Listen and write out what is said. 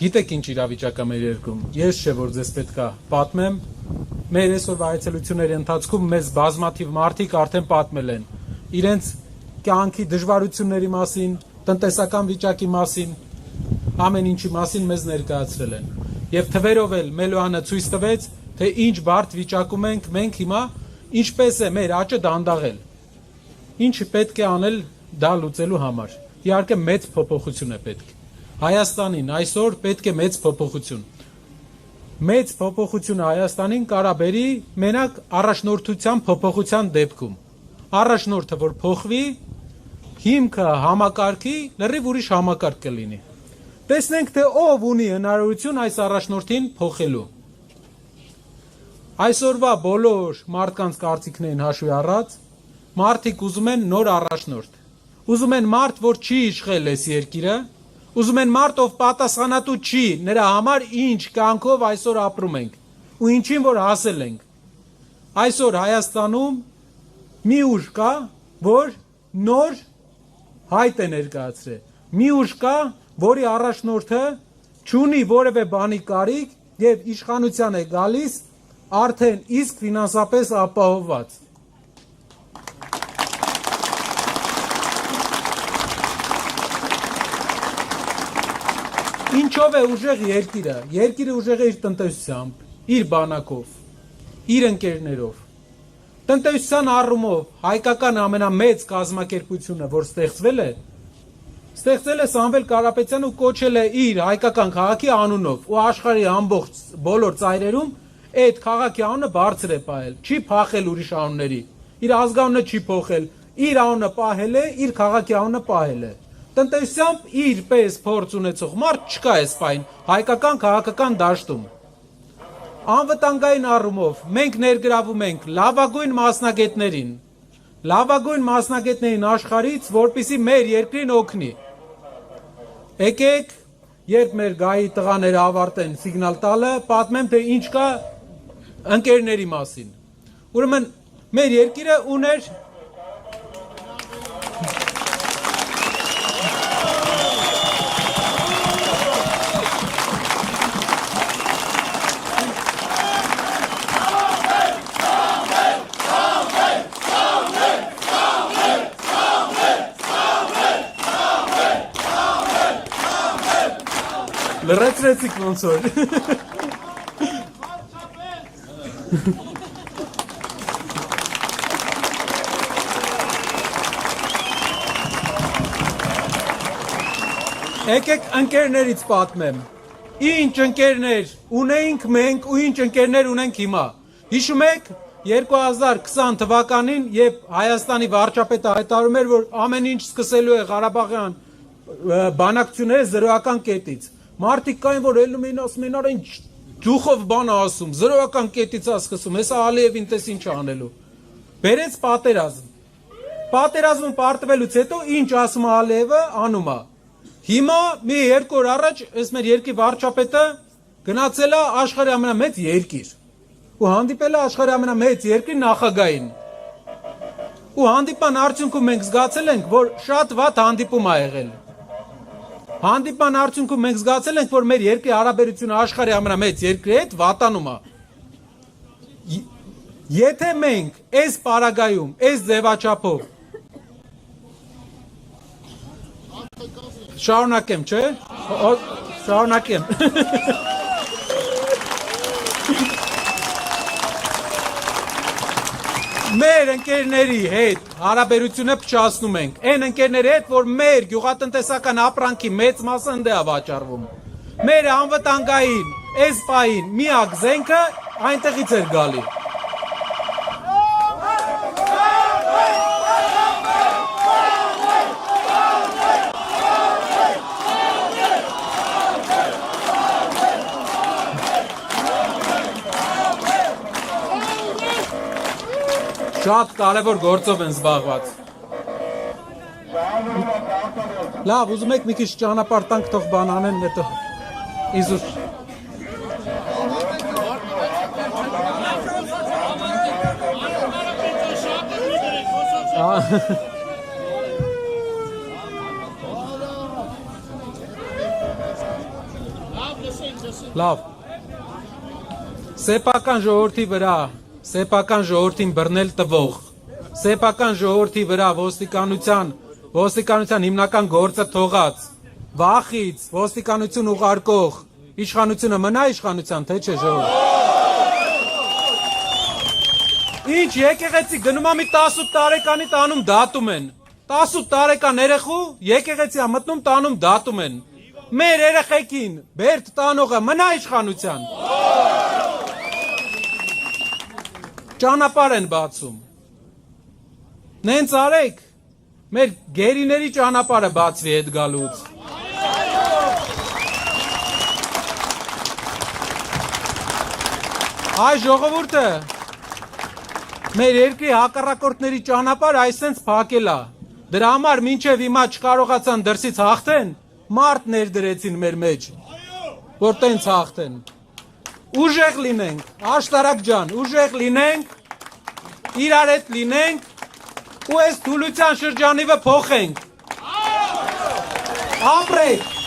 Գիտեք ինչ իրավիճակ է մեր երկրում։ Ես չէ որ ձեզ պետքա պատմեմ։ Մեր այսօրվա այցելությունների ընթացքում մեզ բազմաթիվ մարդիկ արդեն պատմել են իրենց կյանքի դժվարությունների մասին, տնտեսական վիճակի մասին, ամեն ինչի մասին մեզ ներկայացրել են։ Եվ թվերով էլ Մելոյանը ցույց տվեց, թե ինչ բարդ վիճակում ենք մենք հիմա, ինչպես է մեր աճը դանդաղել։ Ինչ պետք է անել դա լուծելու համար։ Իհարկե մեծ փոփոխություն է պետք։ Հայաստանին այսօր պետք է մեծ փոփոխություն։ Մեծ փոփոխությունը Հայաստանին կարա բերի մենակ առաջնորդության փոփոխության դեպքում։ Առաջնորդը որ փոխվի, հիմքը համակարգի լրիվ ուրիշ համակարգ կլինի։ Տեսնենք թե ով ունի հնարավորություն այս առաջնորդին փոխելու։ Այսօրվա բոլոր մարդկանց կարծիքներին հաշվի առած, մարդիկ ուզում են նոր առաջնորդ։ Ուզում են մարդ, որ չի իշխել այս երկիրը, ուզում են մարդ, ով պատասխանատու չի նրա համար ինչ կյանքով այսօր ապրում ենք ու ինչին որ հասել ենք։ Այսօր Հայաստանում մի ուժ կա, որ նոր հայտ է ներկայացրել։ Մի ուժ կա, որի առաջնորդը չունի որևէ բանի կարիք եւ իշխանության է գալիս արդեն իսկ ֆինանսապես ապահովված։ Ինչով է ուժեղ երկիրը։ Երկիրը ուժեղ է իր տնտեսությամբ, իր բանակով, իր ընկերներով։ Տնտեսության առումով հայկական ամենամեծ կազմակերպությունը, որ ստեղծվել է Սամվել Կարապետյանը ու կոչել է իր հայկական քաղաքի անունով ու աշխարհի ամբողջ բոլոր ծայրերում այդ քաղաքի անունը բարձր է պահել, չի փախել ուրիշ անունների, իր ազգանունը չի փոխել, իր անունը պահել է, իր քաղաքի անունը պահել է։ Տնտեսությամբ իր պես փորձ ունեցող մարդ չկա այս պայն հայկական քաղաքական դաշտում։ Անվտանգային առումով մենք ներգրավում ենք լավագույն մասնագետներին աշխարհից, որպեսզի մեր երկրին օգնի։ Եկեք, երբ մեր գայի տղաները ավարտեն սիգնալ տալը, պատմեմ թե ինչ կա ընկերների մասին։ Ուրեմն մեր երկիրը ուներ Լրացրեցիք ոնց որ։ Եկեք ընկերներից պատմեմ։ Ինչ ընկերներ ունեինք մենք ու ինչ ընկերներ ունենք հիմա։ Հիշում եք 2020 թվականին, երբ Հայաստանի վարչապետը հայտարարում էր, որ ամեն ինչ սկսելու է Ղարաբաղյան բանակցությունները զրոյական կետից։ Մարդիկ կային, որ ելնում էին ասում են, արա ինչ դուխով բան ասում, զրոյական կետից է սկսում, հեսա Ալիևին տես ինչ անելու։ Բերեց պատերազմ։ Պատերազմում պարտվելուց հետո ինչ ասում է Ալիևը, անում է։ Հիմա մի 2 օր առաջ այս մեր երկրի վարչապետը գնացել է աշխարհի ամենամեծ երկիր ու հանդիպել է աշխարհի ամենամեծ երկրի նախագահին։ Ու հանդիպան արդյունքում մենք զգացել ենք, որ շատ վատ հանդիպում է եղել։ Հանդիպան արդյունքում մենք զգացել ենք, որ մեր երկրի հարաբերությունը աշխարհի ամենամեծ երկրի հետ վատանում է։ Եթե մենք այս պարագայում, այս ձևաչափով շարունակեմ, չէ՞։ Շարունակեմ։ Մեր ընկերների հետ հարաբերությունը փչացնում ենք, այն ընկերների հետ, որ մեր գյուղատնտեսական ապրանքի մեծ մասը ընդ է վաճառվում։ Մեր անվտանգային այս պահին միակ զենքը այնտեղից էր գալի։ Շատ կարևոր գործով են զբաղված։ Լավ, ուզում եք մի քիչ ճանապարհ տանք, թող բան անեն, հետո իզուր։ Լավ։ Սեփական ժողովրդի վրա, սեփական ժողովրդին բռնել տվող, սեփական ժողովրդի վրա ոստիկանության հիմնական գործը թողած, վախից ոստիկանություն ուղարկող իշխանությունը մնա իշխանության, թե չէ ժողովուրդ։ Ինչ եկեղեցի գնում է մի 18 տարեկանի տանում դատում են։ 18 տարեկան երեխու եկեղեցի է մտնում տանում դատում են։ Մեր երեխեքին բերդ տանողը մնա իշխանության։ Ճանապարհ են բացում։ Նենց արեք, մեր գերիների ճանապարհը բացվի հետ գալուց։ Այ ժողովուրդը մեր երկրի հակառակորդների ճանապարհը այսպես փակել է։ Դրա համար մինչև հիմա չկարողացան դրսից հաղթեն, մարդ ներդրեցին մեր մեջ, որ տենց հաղթեն։ Ուժեղ լինենք, Աշտարակ ջան, ուժեղ լինենք, իրար հետ լինենք ու այս թուլության շրջանիվը փոխենք։ Ապրեք։